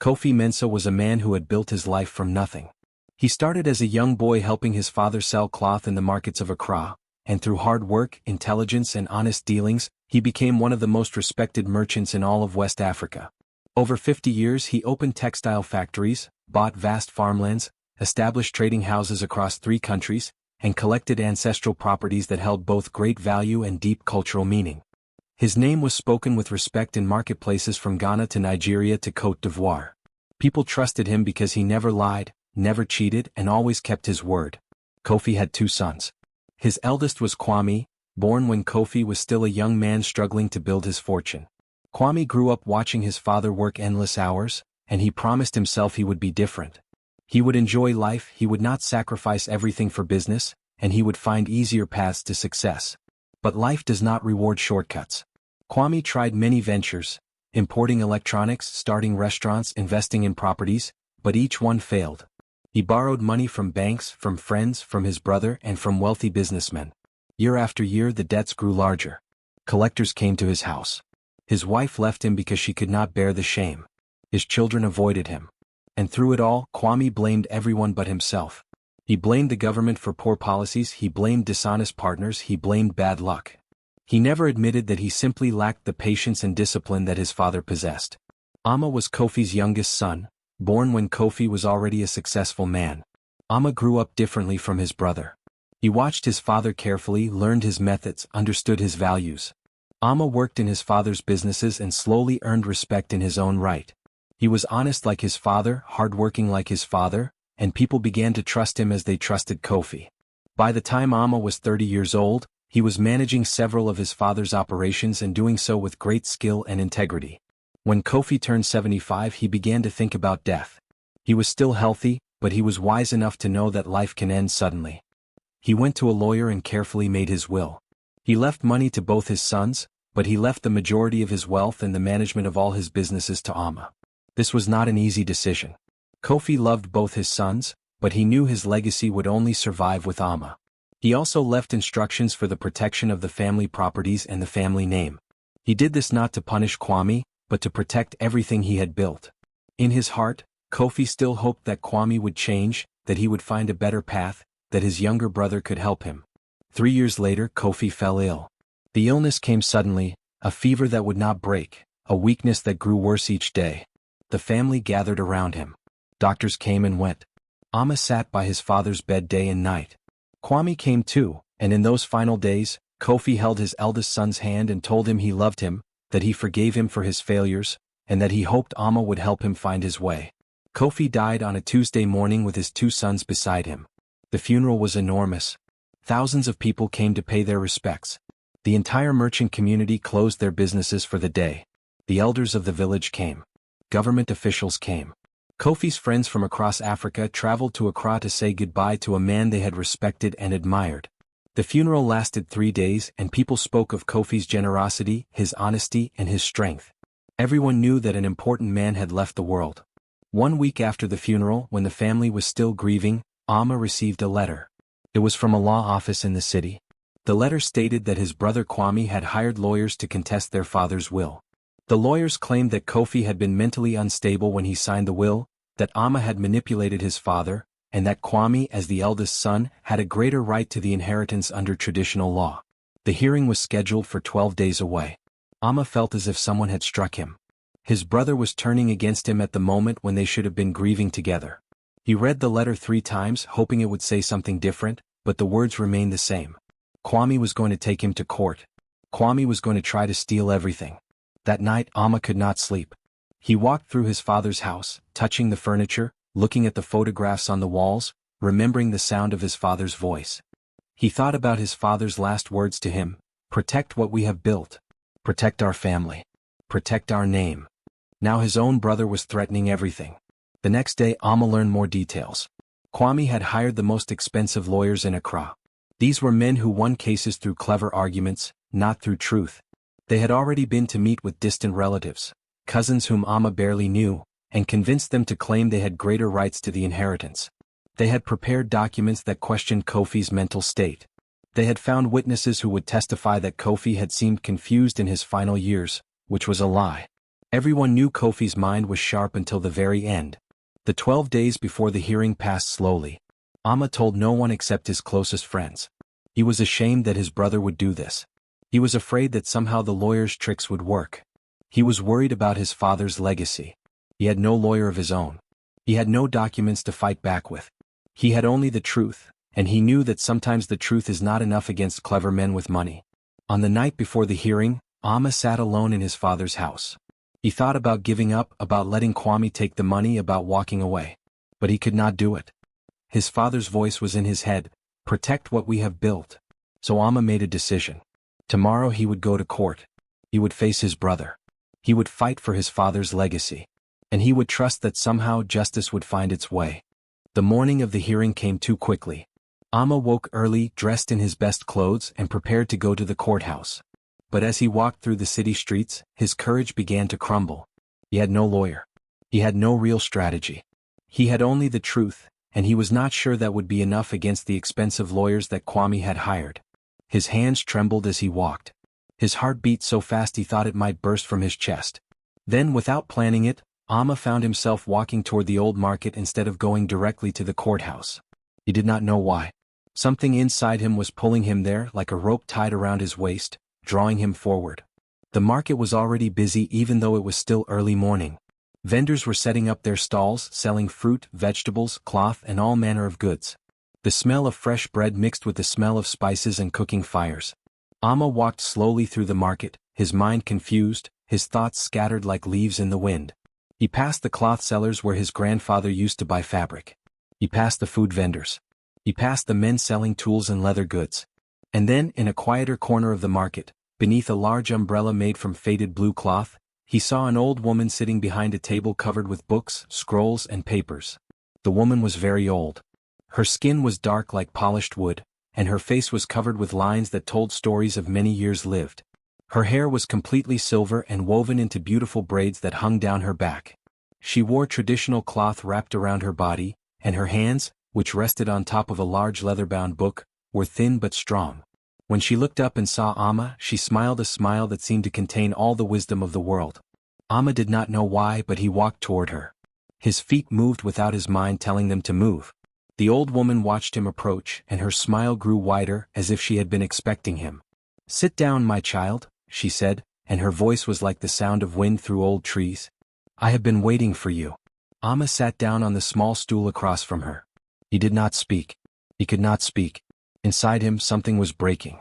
Kofi Mensah was a man who had built his life from nothing. He started as a young boy helping his father sell cloth in the markets of Accra, and through hard work, intelligence and honest dealings, he became one of the most respected merchants in all of West Africa. Over 50 years he opened textile factories, bought vast farmlands, established trading houses across 3 countries, and collected ancestral properties that held both great value and deep cultural meaning. His name was spoken with respect in marketplaces from Ghana to Nigeria to Côte d'Ivoire. People trusted him because he never lied, never cheated, and always kept his word. Kofi had 2 sons. His eldest was Kwame, born when Kofi was still a young man struggling to build his fortune. Kwame grew up watching his father work endless hours, and he promised himself he would be different. He would enjoy life, he would not sacrifice everything for business, and he would find easier paths to success. But life does not reward shortcuts. Kwame tried many ventures, importing electronics, starting restaurants, investing in properties, but each one failed. He borrowed money from banks, from friends, from his brother, and from wealthy businessmen. Year after year the debts grew larger. Collectors came to his house. His wife left him because she could not bear the shame. His children avoided him. And through it all, Kwame blamed everyone but himself. He blamed the government for poor policies, he blamed dishonest partners, he blamed bad luck. He never admitted that he simply lacked the patience and discipline that his father possessed. Ama was Kofi's youngest son, born when Kofi was already a successful man. Ama grew up differently from his brother. He watched his father carefully, learned his methods, understood his values. Ama worked in his father's businesses and slowly earned respect in his own right. He was honest like his father, hardworking like his father, and people began to trust him as they trusted Kofi. By the time Ama was 30 years old, he was managing several of his father's operations and doing so with great skill and integrity. When Kofi turned 75, he began to think about death. He was still healthy, but he was wise enough to know that life can end suddenly. He went to a lawyer and carefully made his will. He left money to both his sons, but he left the majority of his wealth and the management of all his businesses to Ama. This was not an easy decision. Kofi loved both his sons, but he knew his legacy would only survive with Ama. He also left instructions for the protection of the family properties and the family name. He did this not to punish Kwame, but to protect everything he had built. In his heart, Kofi still hoped that Kwame would change, that he would find a better path, that his younger brother could help him. 3 years later, Kofi fell ill. The illness came suddenly, a fever that would not break, a weakness that grew worse each day. The family gathered around him. Doctors came and went. Ama sat by his father's bed day and night. Kwame came too, and in those final days, Kofi held his eldest son's hand and told him he loved him, that he forgave him for his failures, and that he hoped Ama would help him find his way. Kofi died on a Tuesday morning with his 2 sons beside him. The funeral was enormous. Thousands of people came to pay their respects. The entire merchant community closed their businesses for the day. The elders of the village came. Government officials came. Kofi's friends from across Africa traveled to Accra to say goodbye to a man they had respected and admired. The funeral lasted 3 days and people spoke of Kofi's generosity, his honesty, and his strength. Everyone knew that an important man had left the world. 1 week after the funeral, when the family was still grieving, Ama received a letter. It was from a law office in the city. The letter stated that his brother Kwame had hired lawyers to contest their father's will. The lawyers claimed that Kofi had been mentally unstable when he signed the will, that Ama had manipulated his father, and that Kwame, as the eldest son, had a greater right to the inheritance under traditional law. The hearing was scheduled for 12 days away. Ama felt as if someone had struck him. His brother was turning against him at the moment when they should have been grieving together. He read the letter 3 times, hoping it would say something different, but the words remained the same. Kwame was going to take him to court. Kwame was going to try to steal everything. That night, Ama could not sleep. He walked through his father's house, touching the furniture, looking at the photographs on the walls, remembering the sound of his father's voice. He thought about his father's last words to him: "Protect what we have built. Protect our family. Protect our name." Now his own brother was threatening everything. The next day, Ama learned more details. Kwame had hired the most expensive lawyers in Accra. These were men who won cases through clever arguments, not through truth. They had already been to meet with distant relatives, cousins whom Ama barely knew, and convinced them to claim they had greater rights to the inheritance. They had prepared documents that questioned Kofi's mental state. They had found witnesses who would testify that Kofi had seemed confused in his final years, which was a lie. Everyone knew Kofi's mind was sharp until the very end. The 12 days before the hearing passed slowly. Amma told no one except his closest friends. He was ashamed that his brother would do this. He was afraid that somehow the lawyer's tricks would work. He was worried about his father's legacy. He had no lawyer of his own. He had no documents to fight back with. He had only the truth, and he knew that sometimes the truth is not enough against clever men with money. On the night before the hearing, Amma sat alone in his father's house. He thought about giving up, about letting Kwame take the money, about walking away. But he could not do it. His father's voice was in his head, "Protect what we have built." So Amma made a decision. Tomorrow he would go to court. He would face his brother. He would fight for his father's legacy. And he would trust that somehow justice would find its way. The morning of the hearing came too quickly. Amma woke early, dressed in his best clothes, and prepared to go to the courthouse. But as he walked through the city streets, his courage began to crumble. He had no lawyer. He had no real strategy. He had only the truth, and he was not sure that would be enough against the expensive lawyers that Kwame had hired. His hands trembled as he walked. His heart beat so fast he thought it might burst from his chest. Then, without planning it, Amma found himself walking toward the old market instead of going directly to the courthouse. He did not know why. Something inside him was pulling him there like a rope tied around his waist, drawing him forward. The market was already busy even though it was still early morning. Vendors were setting up their stalls, selling fruit, vegetables, cloth, and all manner of goods. The smell of fresh bread mixed with the smell of spices and cooking fires. Amma walked slowly through the market, his mind confused, his thoughts scattered like leaves in the wind. He passed the cloth sellers where his grandfather used to buy fabric. He passed the food vendors. He passed the men selling tools and leather goods. And then, in a quieter corner of the market, beneath a large umbrella made from faded blue cloth, he saw an old woman sitting behind a table covered with books, scrolls, and papers. The woman was very old. Her skin was dark like polished wood, and her face was covered with lines that told stories of many years lived. Her hair was completely silver and woven into beautiful braids that hung down her back. She wore traditional cloth wrapped around her body, and her hands, which rested on top of a large leather-bound book, were thin but strong. When she looked up and saw Amma, she smiled a smile that seemed to contain all the wisdom of the world. Amma did not know why, but he walked toward her. His feet moved without his mind telling them to move. The old woman watched him approach, and her smile grew wider, as if she had been expecting him. "Sit down, my child," she said, and her voice was like the sound of wind through old trees. "I have been waiting for you." Amma sat down on the small stool across from her. He did not speak. He could not speak. Inside him something was breaking.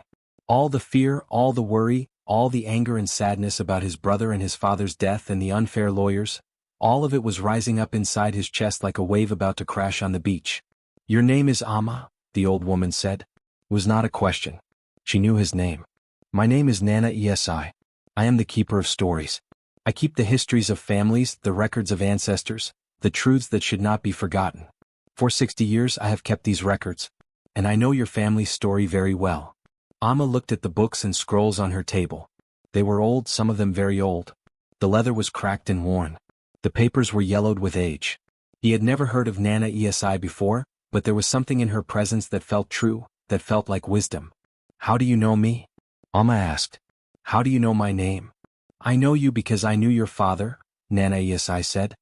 All the fear, all the worry, all the anger and sadness about his brother and his father's death and the unfair lawyers, all of it was rising up inside his chest like a wave about to crash on the beach. "Your name is Amma?" the old woman said. It was not a question. She knew his name. "My name is Nana Esi. I am the keeper of stories. I keep the histories of families, the records of ancestors, the truths that should not be forgotten. For 60 years I have kept these records, and I know your family's story very well." Amma looked at the books and scrolls on her table. They were old, some of them very old. The leather was cracked and worn. The papers were yellowed with age. He had never heard of Nana Esi before, but there was something in her presence that felt true, that felt like wisdom. "How do you know me?" Amma asked. "How do you know my name?" "I know you because I knew your father," Nana Esi said.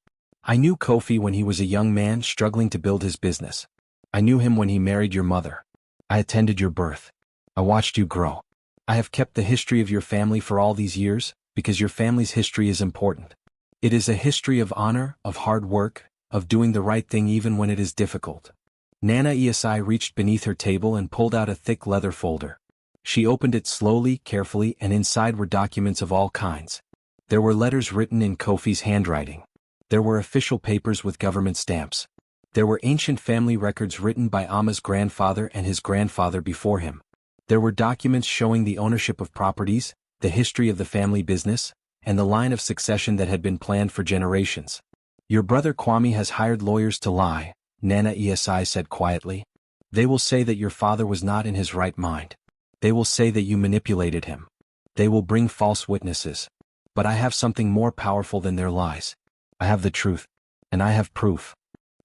"I knew Kofi when he was a young man struggling to build his business. I knew him when he married your mother. I attended your birth. I watched you grow. I have kept the history of your family for all these years, because your family's history is important. It is a history of honor, of hard work, of doing the right thing even when it is difficult." Nana Esi reached beneath her table and pulled out a thick leather folder. She opened it slowly, carefully, and inside were documents of all kinds. There were letters written in Kofi's handwriting. There were official papers with government stamps. There were ancient family records written by Amma's grandfather and his grandfather before him. There were documents showing the ownership of properties, the history of the family business, and the line of succession that had been planned for generations. "Your brother Kwame has hired lawyers to lie," Nana Esi said quietly. "They will say that your father was not in his right mind. They will say that you manipulated him. They will bring false witnesses. But I have something more powerful than their lies. I have the truth. And I have proof."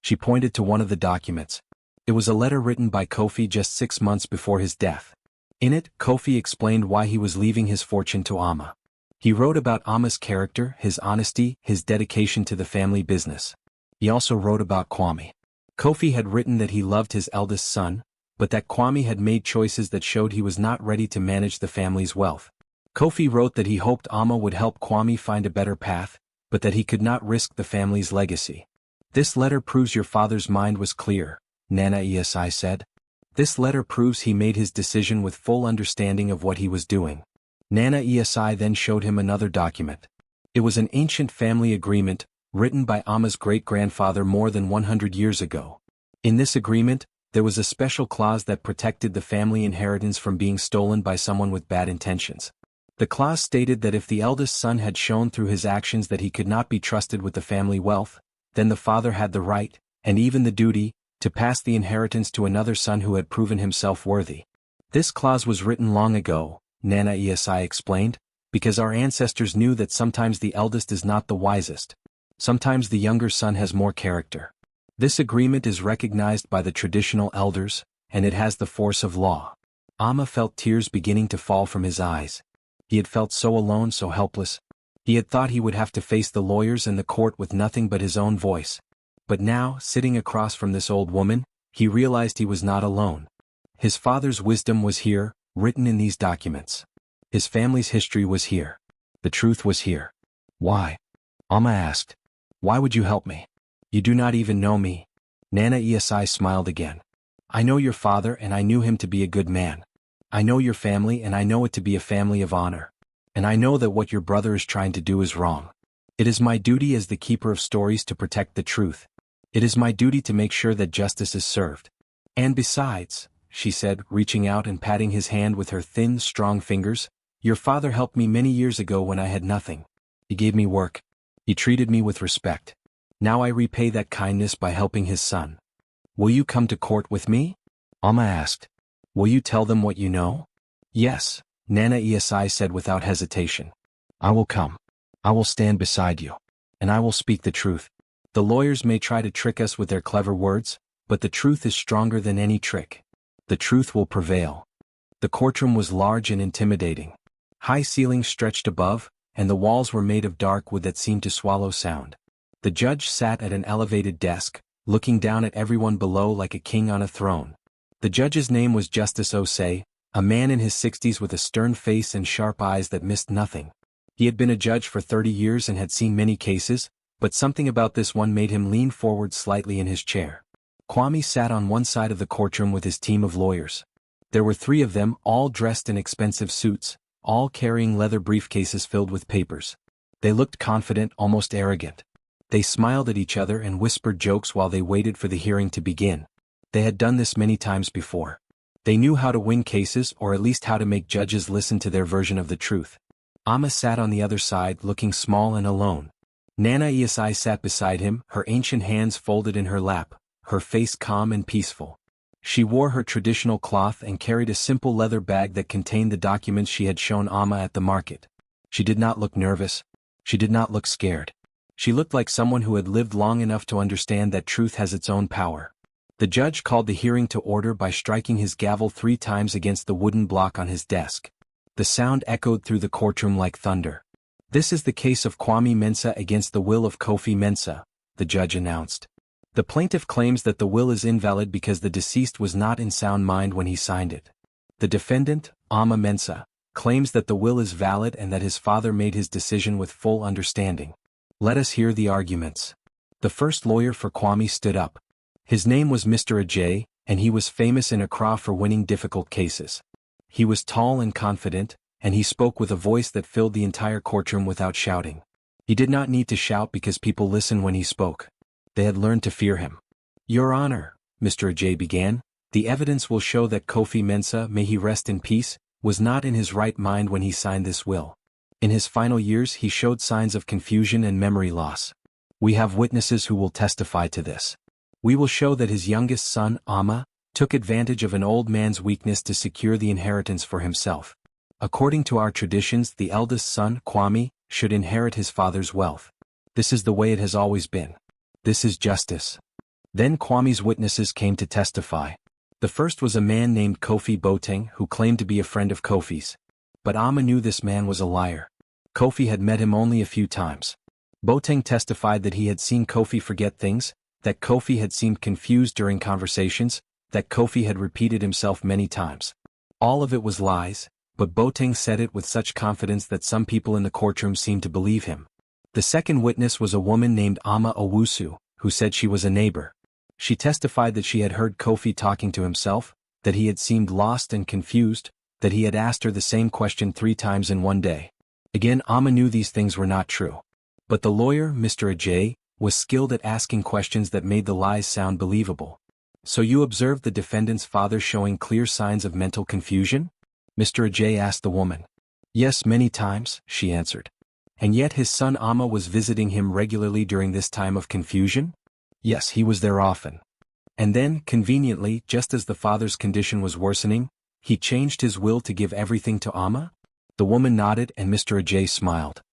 She pointed to one of the documents. It was a letter written by Kofi just 6 months before his death. In it, Kofi explained why he was leaving his fortune to Amma. He wrote about Ama's character, his honesty, his dedication to the family business. He also wrote about Kwame. Kofi had written that he loved his eldest son, but that Kwame had made choices that showed he was not ready to manage the family's wealth. Kofi wrote that he hoped Ama would help Kwame find a better path, but that he could not risk the family's legacy. "This letter proves your father's mind was clear," Nana Esi said. "This letter proves he made his decision with full understanding of what he was doing." Nana Esi then showed him another document. It was an ancient family agreement, written by Ama's great-grandfather more than 100 years ago. In this agreement, there was a special clause that protected the family inheritance from being stolen by someone with bad intentions. The clause stated that if the eldest son had shown through his actions that he could not be trusted with the family wealth, then the father had the right, and even the duty, to pass the inheritance to another son who had proven himself worthy. This clause was written long ago, Nana Esi explained, because our ancestors knew that sometimes the eldest is not the wisest. Sometimes the younger son has more character. This agreement is recognized by the traditional elders, and it has the force of law. Ama felt tears beginning to fall from his eyes. He had felt so alone, so helpless. He had thought he would have to face the lawyers and the court with nothing but his own voice. But now, sitting across from this old woman, he realized he was not alone. His father's wisdom was here, written in these documents. His family's history was here. The truth was here. "Why?" Ama asked. "Why would you help me? You do not even know me." Nana Esi smiled again. "I know your father and I knew him to be a good man. I know your family and I know it to be a family of honor. And I know that what your brother is trying to do is wrong. It is my duty as the keeper of stories to protect the truth. It is my duty to make sure that justice is served. And besides," she said, reaching out and patting his hand with her thin, strong fingers, "your father helped me many years ago when I had nothing. He gave me work. He treated me with respect. Now I repay that kindness by helping his son. Will you come to court with me?" Ama asked. "Will you tell them what you know?" "Yes," Nana Esi said without hesitation. "I will come. I will stand beside you. And I will speak the truth. The lawyers may try to trick us with their clever words, but the truth is stronger than any trick. The truth will prevail." The courtroom was large and intimidating. High ceilings stretched above, and the walls were made of dark wood that seemed to swallow sound. The judge sat at an elevated desk, looking down at everyone below like a king on a throne. The judge's name was Justice Osei, a man in his 60s with a stern face and sharp eyes that missed nothing. He had been a judge for 30 years and had seen many cases, but something about this one made him lean forward slightly in his chair. Kwame sat on one side of the courtroom with his team of lawyers. There were 3 of them, all dressed in expensive suits, all carrying leather briefcases filled with papers. They looked confident, almost arrogant. They smiled at each other and whispered jokes while they waited for the hearing to begin. They had done this many times before. They knew how to win cases, or at least how to make judges listen to their version of the truth. Ama sat on the other side, looking small and alone. Nana Esi sat beside him, her ancient hands folded in her lap, her face calm and peaceful. She wore her traditional cloth and carried a simple leather bag that contained the documents she had shown Ama at the market. She did not look nervous. She did not look scared. She looked like someone who had lived long enough to understand that truth has its own power. The judge called the hearing to order by striking his gavel 3 times against the wooden block on his desk. The sound echoed through the courtroom like thunder. "This is the case of Kwame Mensah against the will of Kofi Mensah," the judge announced. "The plaintiff claims that the will is invalid because the deceased was not in sound mind when he signed it. The defendant, Ama Mensah, claims that the will is valid and that his father made his decision with full understanding. Let us hear the arguments." The first lawyer for Kwame stood up. His name was Mr. Ajay, and he was famous in Accra for winning difficult cases. He was tall and confident, and he spoke with a voice that filled the entire courtroom without shouting. He did not need to shout because people listened when he spoke. They had learned to fear him. "Your Honor," Mr. Ajay began, "the evidence will show that Kofi Mensah, may he rest in peace, was not in his right mind when he signed this will. In his final years he showed signs of confusion and memory loss. We have witnesses who will testify to this. We will show that his youngest son, Ama, took advantage of an old man's weakness to secure the inheritance for himself. According to our traditions, the eldest son, Kwame, should inherit his father's wealth. This is the way it has always been. This is justice." Then Kwame's witnesses came to testify. The first was a man named Kofi Boateng who claimed to be a friend of Kofi's. But Ama knew this man was a liar. Kofi had met him only a few times. Boateng testified that he had seen Kofi forget things, that Kofi had seemed confused during conversations, that Kofi had repeated himself many times. All of it was lies, but Boateng said it with such confidence that some people in the courtroom seemed to believe him. The second witness was a woman named Ama Owusu, who said she was a neighbor. She testified that she had heard Kofi talking to himself, that he had seemed lost and confused, that he had asked her the same question 3 times in one day. Again, Ama knew these things were not true. But the lawyer, Mr. Ajay, was skilled at asking questions that made the lies sound believable. So you observed the defendant's father showing clear signs of mental confusion? Mr. Ajay asked the woman. Yes, many times, she answered. And yet his son Ama was visiting him regularly during this time of confusion? Yes, he was there often. And then, conveniently, just as the father's condition was worsening, he changed his will to give everything to Ama? The woman nodded and Mr. Ajay smiled.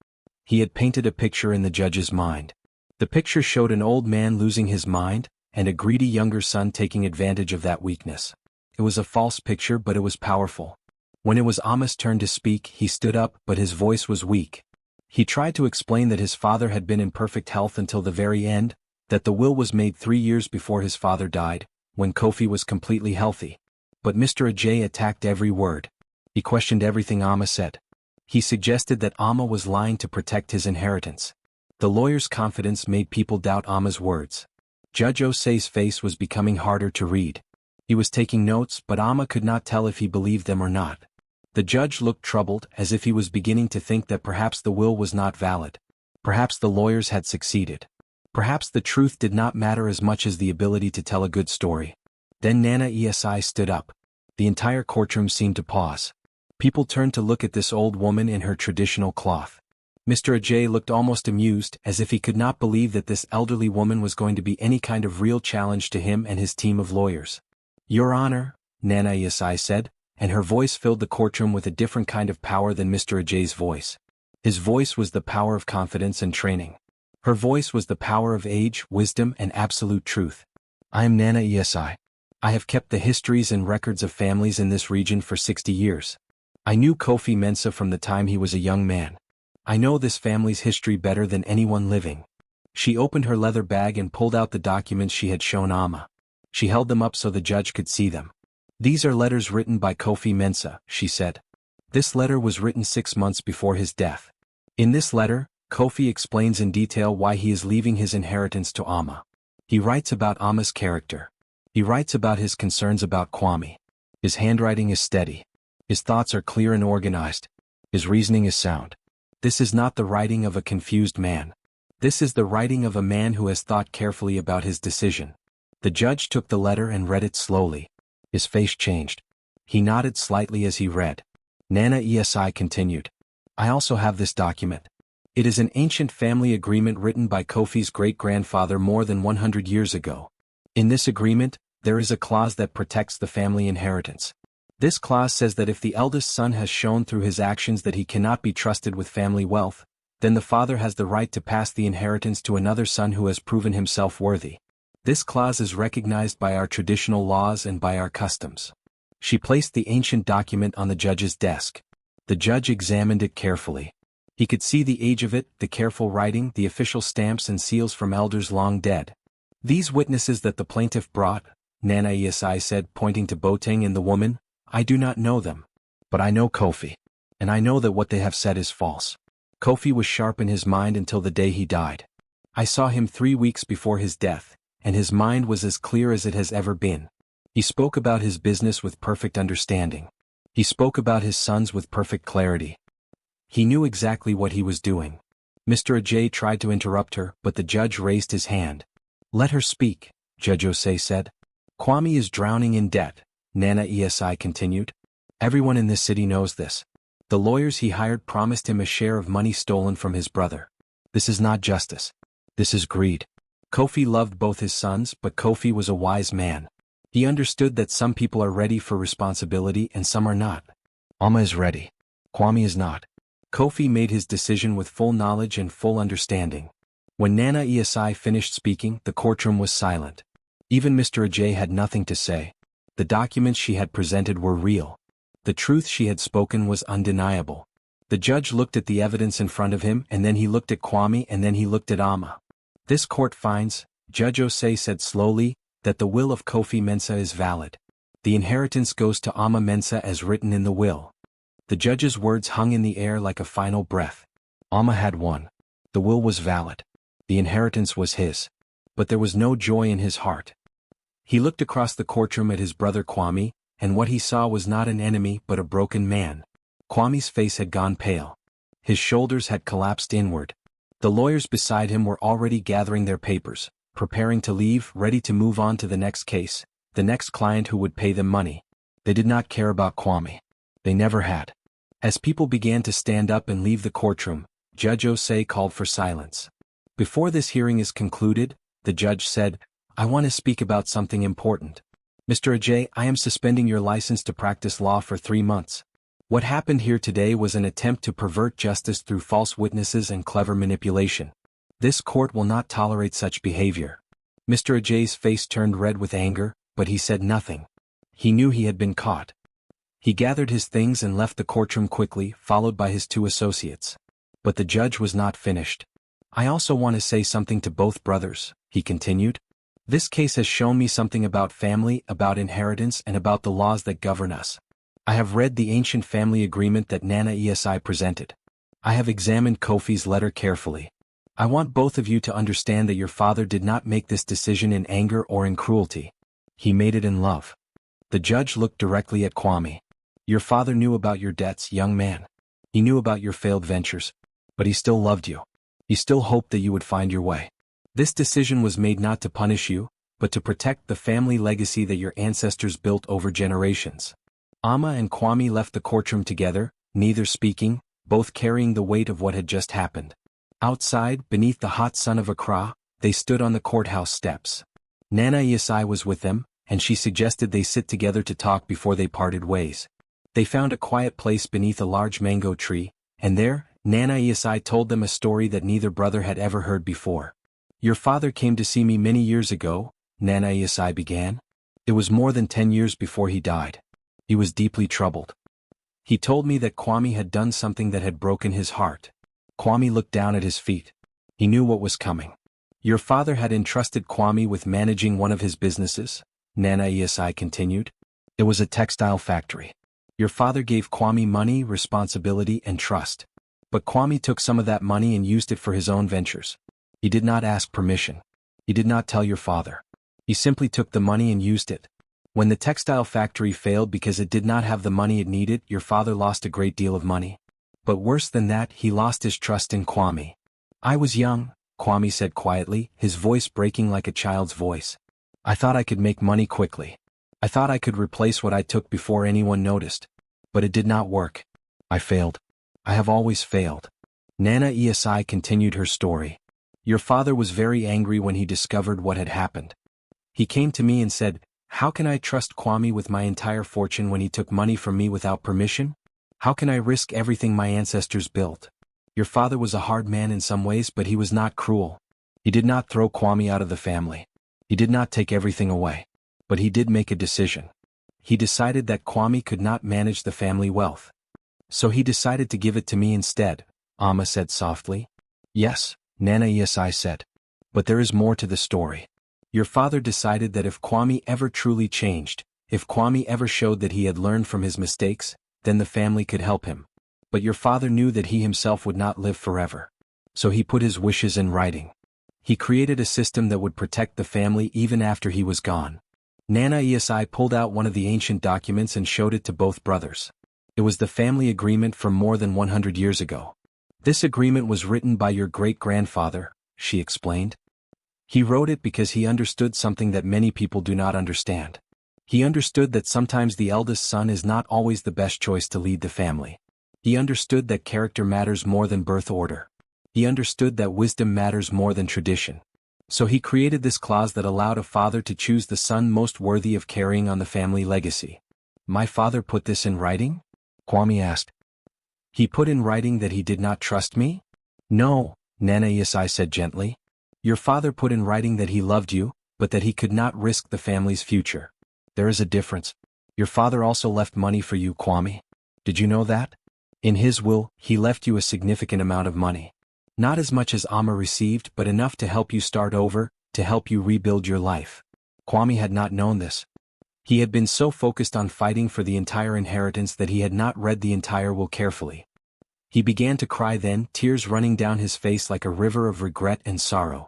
He had painted a picture in the judge's mind. The picture showed an old man losing his mind, and a greedy younger son taking advantage of that weakness. It was a false picture, but it was powerful. When it was Ama's turn to speak, he stood up, but his voice was weak. He tried to explain that his father had been in perfect health until the very end, that the will was made 3 years before his father died, when Kofi was completely healthy. But Mr. Ajay attacked every word. He questioned everything Ama said. He suggested that Ama was lying to protect his inheritance. The lawyer's confidence made people doubt Ama's words. Judge Osei's face was becoming harder to read. He was taking notes, but Ama could not tell if he believed them or not. The judge looked troubled, as if he was beginning to think that perhaps the will was not valid. Perhaps the lawyers had succeeded. Perhaps the truth did not matter as much as the ability to tell a good story. Then Nana Esi stood up. The entire courtroom seemed to pause. People turned to look at this old woman in her traditional cloth. Mr. Ajay looked almost amused, as if he could not believe that this elderly woman was going to be any kind of real challenge to him and his team of lawyers. Your Honor, Nana Esi said, and her voice filled the courtroom with a different kind of power than Mr. Ajay's voice. His voice was the power of confidence and training. Her voice was the power of age, wisdom, and absolute truth. I am Nana Esi. I have kept the histories and records of families in this region for 60 years. I knew Kofi Mensah from the time he was a young man. I know this family's history better than anyone living. She opened her leather bag and pulled out the documents she had shown Ama. She held them up so the judge could see them. These are letters written by Kofi Mensah, she said. This letter was written 6 months before his death. In this letter, Kofi explains in detail why he is leaving his inheritance to Ama. He writes about Ama's character. He writes about his concerns about Kwame. His handwriting is steady. His thoughts are clear and organized. His reasoning is sound. This is not the writing of a confused man. This is the writing of a man who has thought carefully about his decision. The judge took the letter and read it slowly. His face changed. He nodded slightly as he read. Nana Esi continued. I also have this document. It is an ancient family agreement written by Kofi's great-grandfather more than 100 years ago. In this agreement, there is a clause that protects the family inheritance. This clause says that if the eldest son has shown through his actions that he cannot be trusted with family wealth, then the father has the right to pass the inheritance to another son who has proven himself worthy. This clause is recognized by our traditional laws and by our customs. She placed the ancient document on the judge's desk. The judge examined it carefully. He could see the age of it, the careful writing, the official stamps and seals from elders long dead. These witnesses that the plaintiff brought, Nana Esi said, pointing to Boateng and the woman, I do not know them. But I know Kofi. And I know that what they have said is false. Kofi was sharp in his mind until the day he died. I saw him 3 weeks before his death, and his mind was as clear as it has ever been. He spoke about his business with perfect understanding. He spoke about his sons with perfect clarity. He knew exactly what he was doing. Mr. Ajay tried to interrupt her, but the judge raised his hand. Let her speak, Judge Osei said. Kwame is drowning in debt, Nana Esi continued. Everyone in this city knows this. The lawyers he hired promised him a share of money stolen from his brother. This is not justice. This is greed. Kofi loved both his sons, but Kofi was a wise man. He understood that some people are ready for responsibility and some are not. Ama is ready. Kwame is not. Kofi made his decision with full knowledge and full understanding. When Nana Esi finished speaking, the courtroom was silent. Even Mr. Ajay had nothing to say. The documents she had presented were real. The truth she had spoken was undeniable. The judge looked at the evidence in front of him, and then he looked at Kwame, and then he looked at Amma. This court finds, Judge Osei said slowly, that the will of Kofi Mensah is valid. The inheritance goes to Amma Mensah as written in the will. The judge's words hung in the air like a final breath. Amma had won. The will was valid. The inheritance was his. But there was no joy in his heart. He looked across the courtroom at his brother Kwame, and what he saw was not an enemy but a broken man. Kwame's face had gone pale. His shoulders had collapsed inward. The lawyers beside him were already gathering their papers, preparing to leave, ready to move on to the next case, the next client who would pay them money. They did not care about Kwame. They never had. As people began to stand up and leave the courtroom, Judge Osei called for silence. Before this hearing is concluded, the judge said, I want to speak about something important. Mr. Ajay, I am suspending your license to practice law for 3 months. What happened here today was an attempt to pervert justice through false witnesses and clever manipulation. This court will not tolerate such behavior. Mr. Ajay's face turned red with anger, but he said nothing. He knew he had been caught. He gathered his things and left the courtroom quickly, followed by his 2 associates. But the judge was not finished. I also want to say something to both brothers, he continued. This case has shown me something about family, about inheritance, and about the laws that govern us. I have read the ancient family agreement that Nana Esi presented. I have examined Kofi's letter carefully. I want both of you to understand that your father did not make this decision in anger or in cruelty. He made it in love. The judge looked directly at Kwame. Your father knew about your debts, young man. He knew about your failed ventures. But he still loved you. He still hoped that you would find your way. This decision was made not to punish you, but to protect the family legacy that your ancestors built over generations. Amma and Kwame left the courtroom together, neither speaking, both carrying the weight of what had just happened. Outside, beneath the hot sun of Accra, they stood on the courthouse steps. Nana Esi was with them, and she suggested they sit together to talk before they parted ways. They found a quiet place beneath a large mango tree, and there, Nana Esi told them a story that neither brother had ever heard before. Your father came to see me many years ago, Nana Esi began. It was more than 10 years before he died. He was deeply troubled. He told me that Kwame had done something that had broken his heart. Kwame looked down at his feet. He knew what was coming. Your father had entrusted Kwame with managing one of his businesses, Nana Esi continued. It was a textile factory. Your father gave Kwame money, responsibility, and trust. But Kwame took some of that money and used it for his own ventures. He did not ask permission. He did not tell your father. He simply took the money and used it. When the textile factory failed because it did not have the money it needed, your father lost a great deal of money. But worse than that, he lost his trust in Kwame. I was young, Kwame said quietly, his voice breaking like a child's voice. I thought I could make money quickly. I thought I could replace what I took before anyone noticed. But it did not work. I failed. I have always failed. Nana Esi continued her story. Your father was very angry when he discovered what had happened. He came to me and said, how can I trust Kwame with my entire fortune when he took money from me without permission? How can I risk everything my ancestors built? Your father was a hard man in some ways, but he was not cruel. He did not throw Kwame out of the family. He did not take everything away. But he did make a decision. He decided that Kwame could not manage the family wealth. So he decided to give it to me instead, Amma said softly. Yes, Nana Esi said. But there is more to the story. Your father decided that if Kwame ever truly changed, if Kwame ever showed that he had learned from his mistakes, then the family could help him. But your father knew that he himself would not live forever. So he put his wishes in writing. He created a system that would protect the family even after he was gone. Nana Esi pulled out one of the ancient documents and showed it to both brothers. It was the family agreement from more than 100 years ago. This agreement was written by your great-grandfather, she explained. He wrote it because he understood something that many people do not understand. He understood that sometimes the eldest son is not always the best choice to lead the family. He understood that character matters more than birth order. He understood that wisdom matters more than tradition. So he created this clause that allowed a father to choose the son most worthy of carrying on the family legacy. My father put this in writing? Kwame asked. He put in writing that he did not trust me? No, Nana Esi said gently. Your father put in writing that he loved you, but that he could not risk the family's future. There is a difference. Your father also left money for you, Kwame. Did you know that? In his will, he left you a significant amount of money. Not as much as Amma received, but enough to help you start over, to help you rebuild your life. Kwame had not known this. He had been so focused on fighting for the entire inheritance that he had not read the entire will carefully. He began to cry then, tears running down his face like a river of regret and sorrow.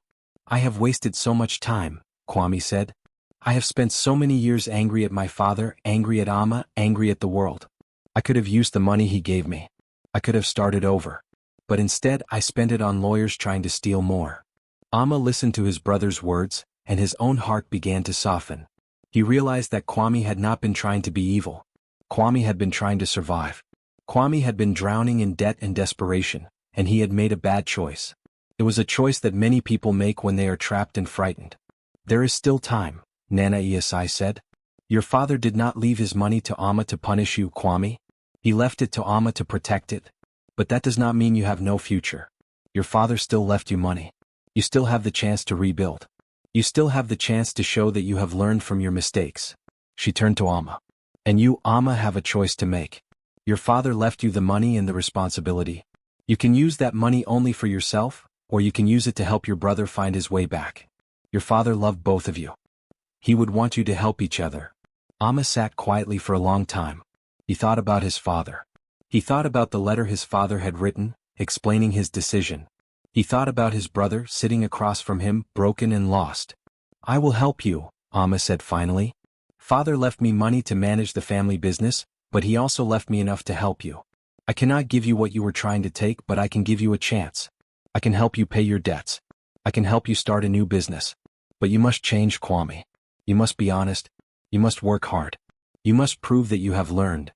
I have wasted so much time, Kwame said. I have spent so many years angry at my father, angry at Amma, angry at the world. I could have used the money he gave me. I could have started over. But instead I spent it on lawyers trying to steal more. Amma listened to his brother's words, and his own heart began to soften. He realized that Kwame had not been trying to be evil. Kwame had been trying to survive. Kwame had been drowning in debt and desperation, and he had made a bad choice. It was a choice that many people make when they are trapped and frightened. There is still time, Nana Esai said. Your father did not leave his money to Amma to punish you, Kwame. He left it to Amma to protect it. But that does not mean you have no future. Your father still left you money. You still have the chance to rebuild. You still have the chance to show that you have learned from your mistakes. She turned to Amma. And you, Amma, have a choice to make. Your father left you the money and the responsibility. You can use that money only for yourself, or you can use it to help your brother find his way back. Your father loved both of you. He would want you to help each other. Amma sat quietly for a long time. He thought about his father. He thought about the letter his father had written, explaining his decision. He thought about his brother sitting across from him, broken and lost. I will help you, Amma said finally. Father left me money to manage the family business, but he also left me enough to help you. I cannot give you what you were trying to take, but I can give you a chance. I can help you pay your debts. I can help you start a new business. But you must change, Kwame. You must be honest. You must work hard. You must prove that you have learned.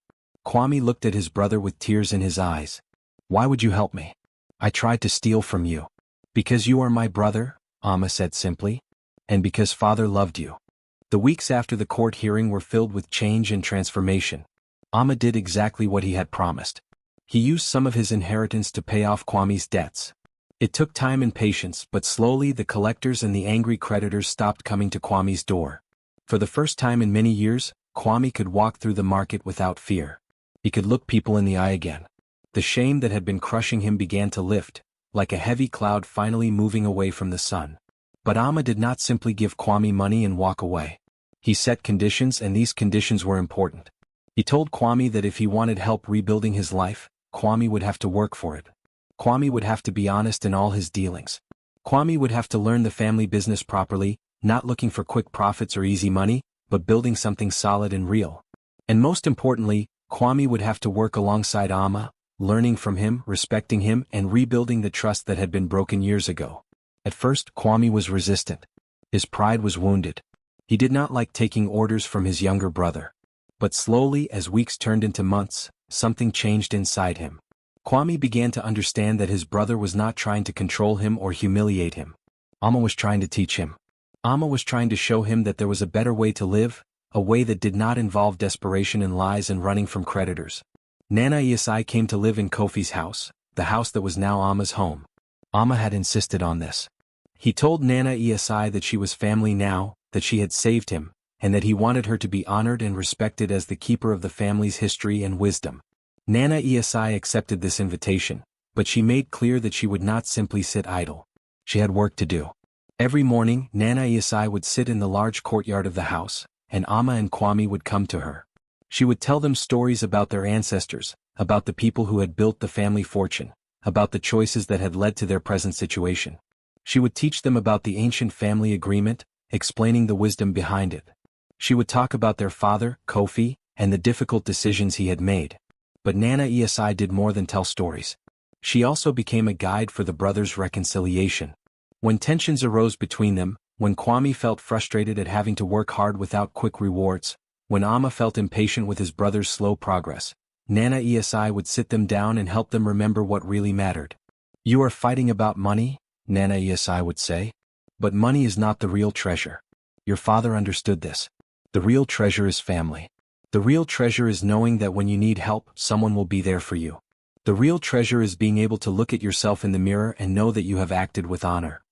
Kwame looked at his brother with tears in his eyes. Why would you help me? I tried to steal from you. Because you are my brother, Amma said simply. And because father loved you. The weeks after the court hearing were filled with change and transformation. Amma did exactly what he had promised. He used some of his inheritance to pay off Kwame's debts. It took time and patience, but slowly the collectors and the angry creditors stopped coming to Kwame's door. For the first time in many years, Kwame could walk through the market without fear. He could look people in the eye again. The shame that had been crushing him began to lift, like a heavy cloud finally moving away from the sun. But Amma did not simply give Kwame money and walk away. He set conditions, and these conditions were important. He told Kwame that if he wanted help rebuilding his life, Kwame would have to work for it. Kwame would have to be honest in all his dealings. Kwame would have to learn the family business properly, not looking for quick profits or easy money, but building something solid and real. And most importantly, Kwame would have to work alongside Amma, learning from him, respecting him, and rebuilding the trust that had been broken years ago. At first, Kwame was resistant. His pride was wounded. He did not like taking orders from his younger brother. But slowly, as weeks turned into months, something changed inside him. Kwame began to understand that his brother was not trying to control him or humiliate him. Amma was trying to teach him. Amma was trying to show him that there was a better way to live, a way that did not involve desperation and lies and running from creditors. Nana Esai came to live in Kofi's house, the house that was now Amma's home. Amma had insisted on this. He told Nana Esai that she was family now, that she had saved him, and that he wanted her to be honored and respected as the keeper of the family's history and wisdom. Nana Esai accepted this invitation, but she made clear that she would not simply sit idle. She had work to do. Every morning, Nana Esai would sit in the large courtyard of the house, and Amma and Kwame would come to her. She would tell them stories about their ancestors, about the people who had built the family fortune, about the choices that had led to their present situation. She would teach them about the ancient family agreement, explaining the wisdom behind it. She would talk about their father, Kofi, and the difficult decisions he had made. But Nana Esai did more than tell stories. She also became a guide for the brothers' reconciliation. When tensions arose between them, when Kwame felt frustrated at having to work hard without quick rewards, when Amma felt impatient with his brother's slow progress, Nana Esai would sit them down and help them remember what really mattered. You are fighting about money, Nana Esai would say. But money is not the real treasure. Your father understood this. The real treasure is family. The real treasure is knowing that when you need help, someone will be there for you. The real treasure is being able to look at yourself in the mirror and know that you have acted with honor.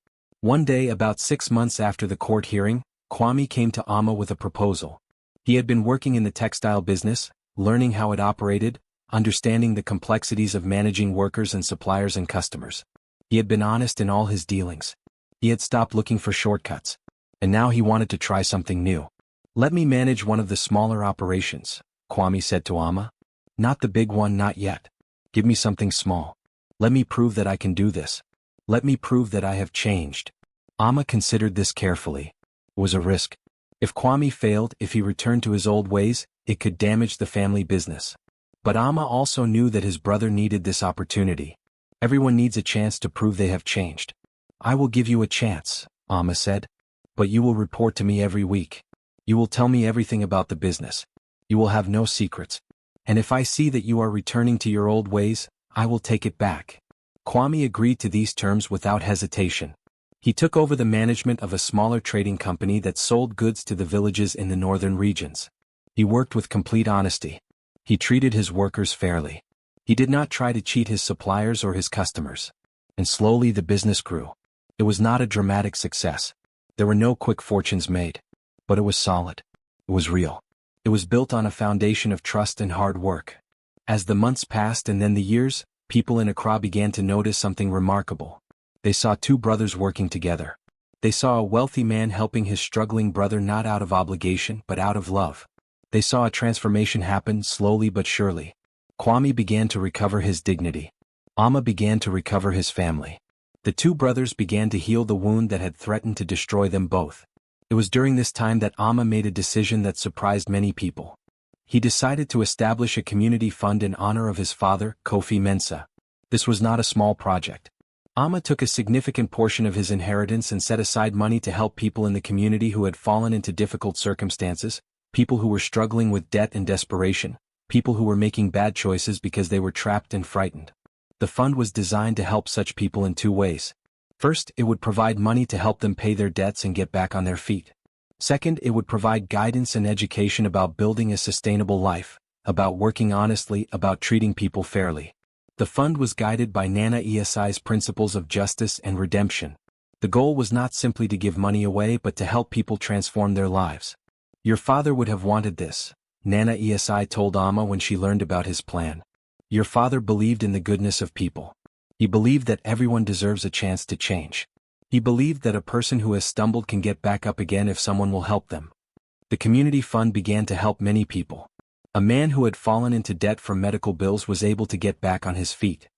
One day, about 6 months after the court hearing, Kwame came to Amma with a proposal. He had been working in the textile business, learning how it operated, understanding the complexities of managing workers and suppliers and customers. He had been honest in all his dealings. He had stopped looking for shortcuts. And now he wanted to try something new. "Let me manage one of the smaller operations," Kwame said to Amma. "Not the big one, not yet. Give me something small. Let me prove that I can do this. Let me prove that I have changed." Amma considered this carefully. It was a risk. If Kwame failed, if he returned to his old ways, it could damage the family business. But Amma also knew that his brother needed this opportunity. Everyone needs a chance to prove they have changed. "I will give you a chance," Amma said. "But you will report to me every week. You will tell me everything about the business. You will have no secrets. And if I see that you are returning to your old ways, I will take it back." Kwame agreed to these terms without hesitation. He took over the management of a smaller trading company that sold goods to the villages in the northern regions. He worked with complete honesty. He treated his workers fairly. He did not try to cheat his suppliers or his customers. And slowly the business grew. It was not a dramatic success. There were no quick fortunes made. But it was solid. It was real. It was built on a foundation of trust and hard work. As the months passed and then the years, people in Accra began to notice something remarkable. They saw two brothers working together. They saw a wealthy man helping his struggling brother not out of obligation but out of love. They saw a transformation happen slowly but surely. Kwame began to recover his dignity. Amma began to recover his family. The two brothers began to heal the wound that had threatened to destroy them both. It was during this time that Amma made a decision that surprised many people. He decided to establish a community fund in honor of his father, Kofi Mensah. This was not a small project. Amma took a significant portion of his inheritance and set aside money to help people in the community who had fallen into difficult circumstances, people who were struggling with debt and desperation, people who were making bad choices because they were trapped and frightened. The fund was designed to help such people in two ways. First, it would provide money to help them pay their debts and get back on their feet. Second, it would provide guidance and education about building a sustainable life, about working honestly, about treating people fairly. The fund was guided by Nana Esi's principles of justice and redemption. The goal was not simply to give money away but to help people transform their lives. "Your father would have wanted this," Nana Esi told Amma when she learned about his plan. "Your father believed in the goodness of people. He believed that everyone deserves a chance to change. He believed that a person who has stumbled can get back up again if someone will help them." The community fund began to help many people. A man who had fallen into debt from medical bills was able to get back on his feet.